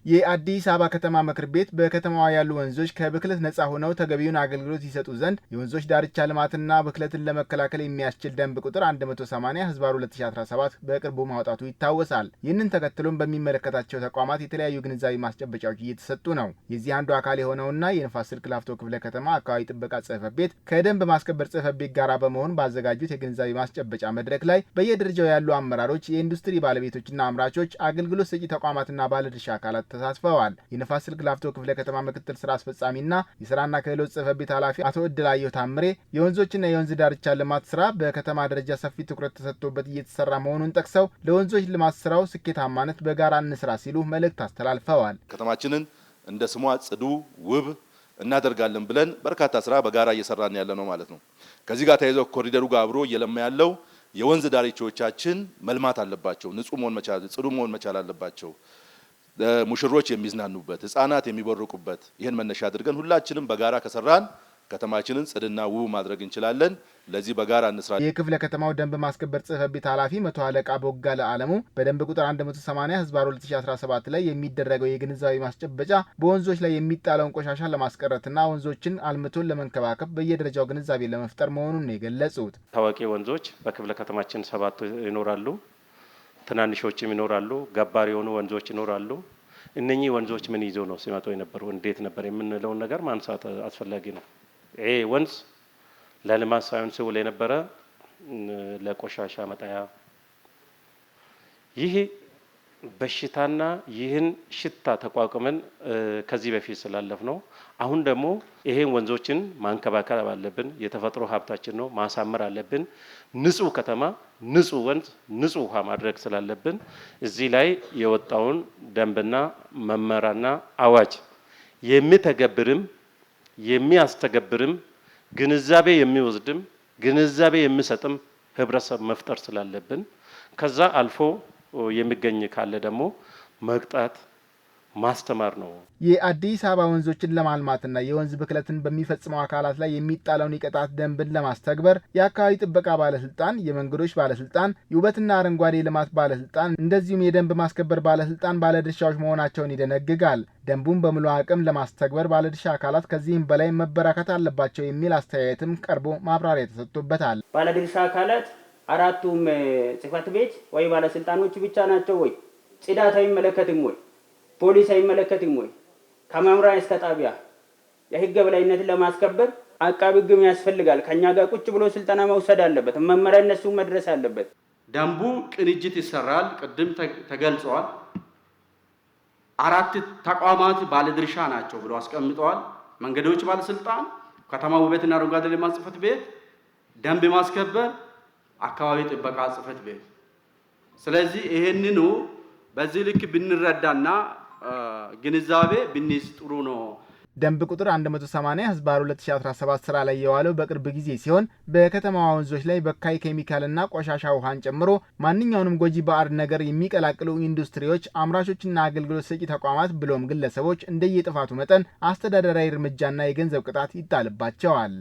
የአዲስ አበባ ከተማ ምክር ቤት በከተማዋ ያሉ ወንዞች ከብክለት ነፃ ሆነው ተገቢውን አገልግሎት ይሰጡ ዘንድ የወንዞች ዳርቻ ልማትና ብክለትን ለመከላከል የሚያስችል ደንብ ቁጥር 180/2017 በቅርቡ ማውጣቱ ይታወሳል። ይህንን ተከትሎም በሚመለከታቸው ተቋማት የተለያዩ ግንዛቤ ማስጨበጫዎች እየተሰጡ ነው። የዚህ አንዱ አካል የሆነውና የንፋስ ስልክ ላፍቶ ክፍለ ከተማ አካባቢ ጥበቃ ጽሕፈት ቤት ከደንብ ማስከበር ጽሕፈት ቤት ጋር በመሆን ባዘጋጁት የግንዛቤ ማስጨበጫ መድረክ ላይ በየደረጃው ያሉ አመራሮች፣ የኢንዱስትሪ ባለቤቶችና አምራቾች፣ አገልግሎት ሰጪ ተቋማትና ባለድርሻ አካላት ተሳትፈዋል። የንፋስ ስልክ ላፍቶ ክፍለ ከተማ ምክትል ስራ አስፈጻሚና የስራና ክህሎት ጽሕፈት ቤት ኃላፊ አቶ እድላየሁ ታምሬ የወንዞችና የወንዝ ዳርቻ ልማት ስራ በከተማ ደረጃ ሰፊ ትኩረት ተሰጥቶበት እየተሰራ መሆኑን ጠቅሰው ለወንዞች ልማት ስራው ስኬታማነት በጋራ እንስራ ሲሉ መልእክት አስተላልፈዋል። ከተማችንን እንደ ስሟ ጽዱ፣ ውብ እናደርጋለን ብለን በርካታ ስራ በጋራ እየሰራን ያለ ነው ማለት ነው። ከዚህ ጋር ተያይዞ ኮሪደሩ ጋር አብሮ እየለማ ያለው የወንዝ ዳርቻዎቻችን መልማት አለባቸው፣ ንጹህ መሆን መቻል፣ ጽዱ መሆን መቻል አለባቸው። ሙሽሮች የሚዝናኑበት፣ ህፃናት የሚቦርቁበት ይህን መነሻ አድርገን ሁላችንም በጋራ ከሰራን ከተማችንን ጽድና ውብ ማድረግ እንችላለን። ለዚህ በጋራ እንስራ። የክፍለ ከተማው ደንብ ማስከበር ጽሕፈት ቤት ኃላፊ መቶ አለቃ ቦጋለ አለሙ በደንብ ቁጥር 180/2017 ላይ የሚደረገው የግንዛቤ ማስጨበጫ በወንዞች ላይ የሚጣለውን ቆሻሻ ለማስቀረትና ወንዞችን አልምቶን ለመንከባከብ በየደረጃው ግንዛቤ ለመፍጠር መሆኑን ነው የገለጹት። ታዋቂ ወንዞች በክፍለ ከተማችን 7 ይኖራሉ። ትናንሾችም ይኖራሉ፣ ገባር የሆኑ ወንዞች ይኖራሉ። እነኚህ ወንዞች ምን ይዞ ነው ሲመጡ የነበሩ እንዴት ነበር የምንለውን ነገር ማንሳት አስፈላጊ ነው። ይሄ ወንዝ ለልማት ሳይሆን ሲውል የነበረ ለቆሻሻ መጣያ፣ ይህ በሽታና ይህን ሽታ ተቋቁመን ከዚህ በፊት ስላለፍ ነው። አሁን ደግሞ ይሄን ወንዞችን ማንከባከብ አለብን። የተፈጥሮ ሀብታችን ነው፣ ማሳመር አለብን። ንጹህ ከተማ፣ ንጹህ ወንዝ፣ ንጹህ ውሃ ማድረግ ስላለብን እዚህ ላይ የወጣውን ደንብና መመሪያና አዋጅ የሚተገብርም የሚያስተገብርም ግንዛቤ የሚወስድም ግንዛቤ የሚሰጥም ህብረተሰብ መፍጠር ስላለብን ከዛ አልፎ የሚገኝ ካለ ደግሞ መቅጣት ማስተማር ነው። የአዲስ አበባ ወንዞችን ለማልማትና የወንዝ ብክለትን በሚፈጽሙ አካላት ላይ የሚጣለውን የቅጣት ደንብን ለማስተግበር የአካባቢ ጥበቃ ባለስልጣን፣ የመንገዶች ባለስልጣን፣ የውበትና አረንጓዴ ልማት ባለስልጣን እንደዚሁም የደንብ ማስከበር ባለስልጣን ባለድርሻዎች መሆናቸውን ይደነግጋል። ደንቡን በሙሉ አቅም ለማስተግበር ባለድርሻ አካላት ከዚህም በላይ መበራከት አለባቸው የሚል አስተያየትም ቀርቦ ማብራሪያ ተሰጥቶበታል። ባለድርሻ አካላት አራቱም ጽሕፈት ቤት ወይ ባለስልጣኖች ብቻ ናቸው ወይ? ጽዳት አይመለከትም ወይ? ፖሊስ አይመለከትም ወይ? ከመምሪያ እስከ ጣቢያ የህግ የበላይነትን ለማስከበር አቃቤ ሕግም ያስፈልጋል። ከኛ ጋር ቁጭ ብሎ ስልጠና መውሰድ አለበት። መመሪያ እነሱ መድረስ አለበት። ደንቡ ቅንጅት ይሰራል። ቅድም ተገልጿል። 4 ተቋማት ባለድርሻ ናቸው ብሎ አስቀምጠዋል። መንገዶች ባለስልጣን፣ ከተማ ውበትና አረንጓዴ ልማት ጽሕፈት ቤት፣ ደንብ ማስከበር፣ አካባቢ ጥበቃ ጽሕፈት ቤት። ስለዚህ ይሄንኑ በዚህ ልክ ብንረዳና ግንዛቤ ብንይዝ ጥሩ ነው። ደንብ ቁጥር 180/2017 ስራ ላይ የዋለው በቅርብ ጊዜ ሲሆን በከተማዋ ወንዞች ላይ በካይ ኬሚካልና ቆሻሻ ውሃን ጨምሮ ማንኛውንም ጎጂ ባዕድ ነገር የሚቀላቅሉ ኢንዱስትሪዎች፣ አምራቾችና አገልግሎት ሰጪ ተቋማት ብሎም ግለሰቦች እንደየጥፋቱ መጠን አስተዳደራዊ እርምጃና የገንዘብ ቅጣት ይጣልባቸዋል።